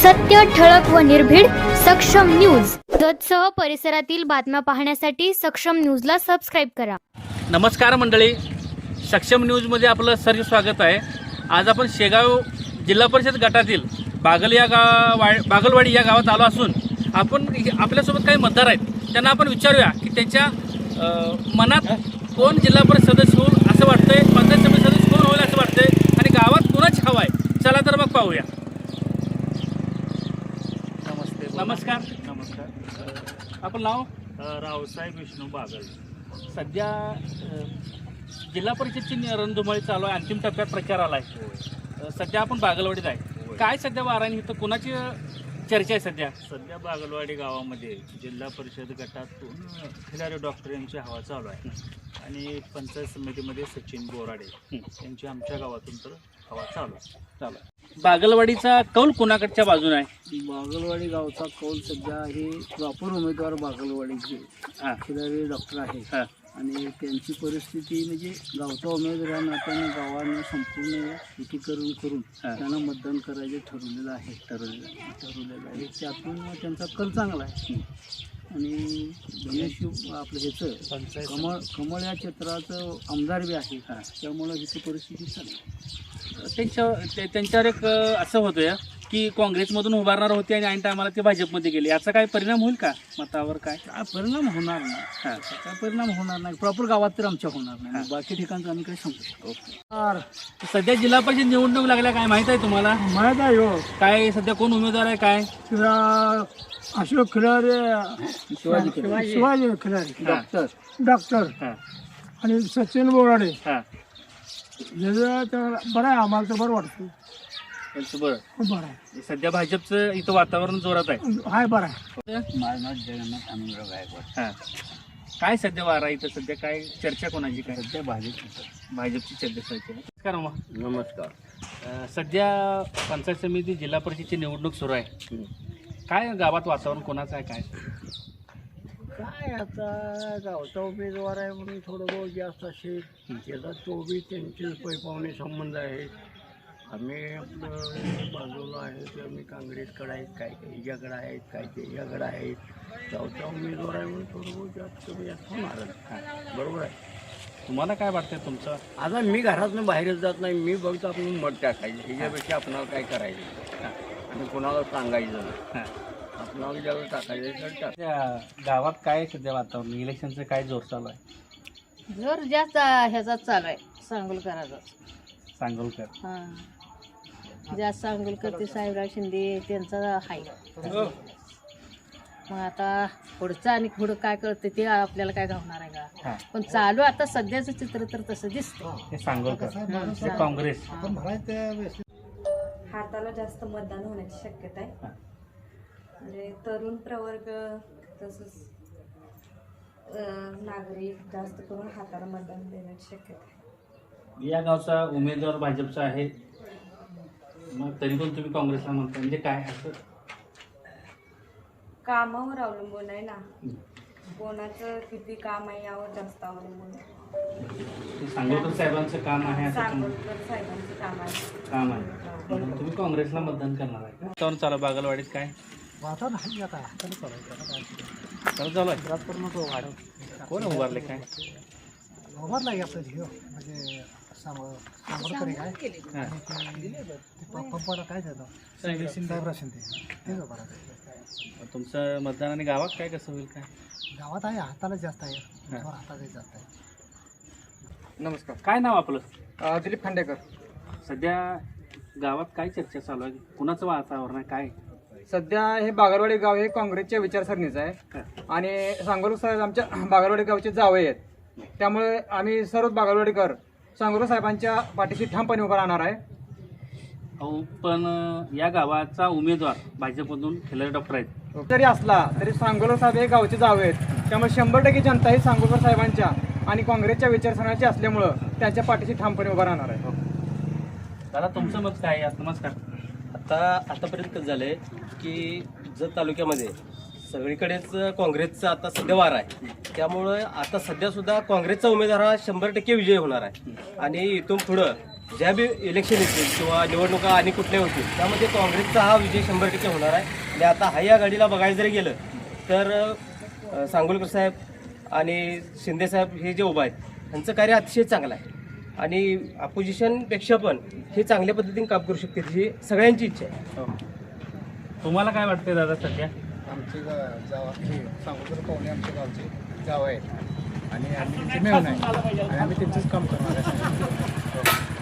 सत्य, ठळक व निर्भीड सक्षम न्यूज. जतसह परिसरातील बातम्या पाहण्यासाठी सक्षम न्यूजला सबस्क्राईब करा. नमस्कार मंडळी, सक्षम न्यूजमध्ये आपलं सर्व स्वागत आहे. आज आपण शेगाव जिल्हा परिषद गटातील बागलवाडी या गावात आलो असून आपण आपल्यासोबत काही मतदार आहेत. त्यांना आपण विचारूया की त्यांच्या मनात कोण जिल्हा परिषद सदस्य होईल असं वाटतंय, पंचायत समिती सदस्य कोण होईल असं वाटतंय आणि गावात कोणाची हवा आहे. चला तर मग पाहूया. नमस्कार. आपलं नाव? रावसाहेब विष्णू बागल. सध्या जिल्हा परिषदची रणधुमाळी चालू आहे, अंतिम टप्प्यात प्रचार आला आहे. सध्या आपण बागलवाडीत आहे. काय सध्या वाराने इथं कोणाची चर्चा आहे सध्या? सध्या बागलवाडी गावामध्ये जिल्हा परिषद गटातून खिलारी डॉक्टर यांची हवा चालू आहे आणि पंचायत समितीमध्ये सचिन बोराडे यांची आमच्या गावातून तर हवा चालू आहे. बागलवाडीचा कौल कोणाकडच्या बाजूने आहे? बागलवाडी गावचा कौल सध्या हे प्रॉपर उमेदवार बागलवाडीचे खिलारी डॉक्टर आहे आणि त्यांची परिस्थिती म्हणजे गावचा उमेदवार नात्याने गावाने संपूर्ण एकीकरण करून त्यांना मतदान करायचे ठरवलेलं आहे. त्यातून त्यांचा कल चांगला आहे आणि गणेश आपलं ह्याचं कमळ या क्षेत्राचं आमदार बी आहे, त्यामुळं ह्याची परिस्थिती चांगली आहे. त्यांच्यावर एक असं होतं की काँग्रेसमधून उभारणार होते आणि ऐन टायमाला ते भाजपमध्ये गेले. याचा काय परिणाम होईल का मतावर? काय परिणाम होणार नाही, काय परिणाम होणार नाही. प्रॉपर गावात तर आमच्या होणार नाही, बाकी ठिकाणचं आम्ही काही सांगू शकतो. सध्या जिल्हा परिषद निवडणूक लागल्या, काय माहित आहे तुम्हाला? माहीत आहे हो. काय सध्या कोण उमेदवार आहे? काय अशोक खिलारे, शिवाजी खिलारे डॉक्टर आणि सचिन बोराडे. बरं आहे, आम्हाला तर बरं वाटतं. बरं आहे. सध्या भाजपचं इथं वातावरण जोरात आहे. बरं आहे. माझं नाव जगन्नाथ आनंदराव गायकवाड. काय सध्या वारा इथं सध्या काय चर्चा कोणाची? काय सध्या भाजपची चर्चा. नमस्कार. नमस्कार. सध्या पंचायत समिती जिल्हा परिषदची निवडणूक सुरू आहे. काय गावात वातावरण कोणाचं आहे? काय आता गावचा उमेदवार आहे म्हणून थोडं बहुत जास्त असेल. त्याचा तो बी त्यांचे पैपावणे संबंध आहेत. आम्ही आपलं बाजूला आहे ते आम्ही काँग्रेसकडे आहेत, काय काही हिच्याकडे आहेत, काय ते हिच्याकडे आहेत. गावचा उमेदवार आहे म्हणून थोडं बहुत जास्त कमी जास्त होणार. बरोबर आहे. तुम्हाला काय वाटतंय तुमचं? आता मी घरातून बाहेरच जात नाही, मी बघतो आपण मत टाकायचं. ह्याच्यापेक्षा आपणाला काय करायचं आणि कोणाला सांगायचं नाही. आपणाला ज्यावेळी टाकायचं गावात काय सध्या वातावरण? इलेक्शनचं काय जोर चालू आहे? जोर जास्त ह्याचाच चालू आहे, सांगोलकराचा. सांगोलकर जास्त सांगोलकर ते साहेबराव शिंदे त्यांचा आहे. मग आता पुढचं आणि पुढं काय कळतं ते आपल्याला काय घावणार आहे का? पण चालू आता सध्याचं चित्र तर तसं दिसतं. ते सांगोलकर काँग्रेस. हाताला जास्त मतदान होण्याची शक्यता आहे. म्हणजे तरुण प्रवर्ग तसंच नागरिक जास्त करून हाताला मतदान देण्याची शक्यता आहे. या गावचा उमेदवार भाजपचा आहे, मग तरी पण तुम्ही काँग्रेसला म्हणता, म्हणजे काय असं? कामावर अवलंबून आहे ना, कोणाचं किती काम आहे यावर जास्त अवलंबून आहे. सांगोलकर साहेबांचं काम आहे असं सांगोलकर साहेबांचं काम आहे. तुम्ही काँग्रेसला मतदान करणार आहे का? चालू बागलवाडीत काय वातावरण आहे आता चालू आहे? कोण उभारले? काय उभारला आहे आपलं झिरो म्हणजे सांगोलकर काय पंपाला काय जातं साहेबराव शिंदे तेच उभा राहतं. तुमचं मतदान आणि गावात काय कसं होईल? काय गावात आहे, हाताला जास्त आहे, हाताला जास्त आहे. नमस्कार. काय नाव आपलं? दिलीप खांडेकर. सध्या गावात काय चर्चा चालू आहे? कुणाचं वातावरण आहे? काय सध्या हे बागलवाडी गाव हे काँग्रेसच्या विचारसरणीचं आहे आणि सांगोलकर साहेब आमच्या बागलवाडी गावचे जावई आहेत. त्यामुळे आम्ही सर्व बागलवाडीकर सांगोलकर साहेबांच्या पाठीशी ठामपणे उभा राहणार आहे. पण या गावाचा उमेदवार भाजपमधून खिलारी डॉक्टर आहेत. जरी असला तरी सांगोलकर साहेब हे गावचे जावई आहेत. त्यामुळे 100% जनता ही सांगोलकर साहेबांच्या आणि काँग्रेसच्या विचारसरणाची असल्यामुळं त्यांच्या पाठीशी ठामपणे उभा राहणार आहे. दादा, तुमचं मत काय आहे? नमस्कार. आतापर्यंत कसं झालं आहे की जत तालुक्यामध्ये सगळीकडेच काँग्रेसचा आता सध्या वार आहे. त्यामुळं आता सध्यासुद्धा काँग्रेसचा उमेदवार हा 100% विजय होणार आहे आणि इथून पुढं ज्या बी इलेक्शन येतील किंवा निवडणुका आणि कुठल्या होतील त्यामध्ये काँग्रेसचा हा विजय 100% होणार आहे. आणि आता हा या गाडीला बघायला जरी गेलं तर सांगोलकर साहेब आणि शिंदे साहेब हे जे उभा आहेत त्यांचं कार्य अतिशय चांगलं आहे आणि अपोजिशनपेक्षा पण हे चांगल्या पद्धतीने काम करू शकते ही सगळ्यांची इच्छा आहे. तुम्हाला काय वाटतंय दादा सध्या? आमचे सांगोलकर पाहुणे आमच्या गावचे जाव आहेत आणि आम्ही त्यांचे मेहून आहे आणि आम्ही त्यांचंच काम करणार आहे.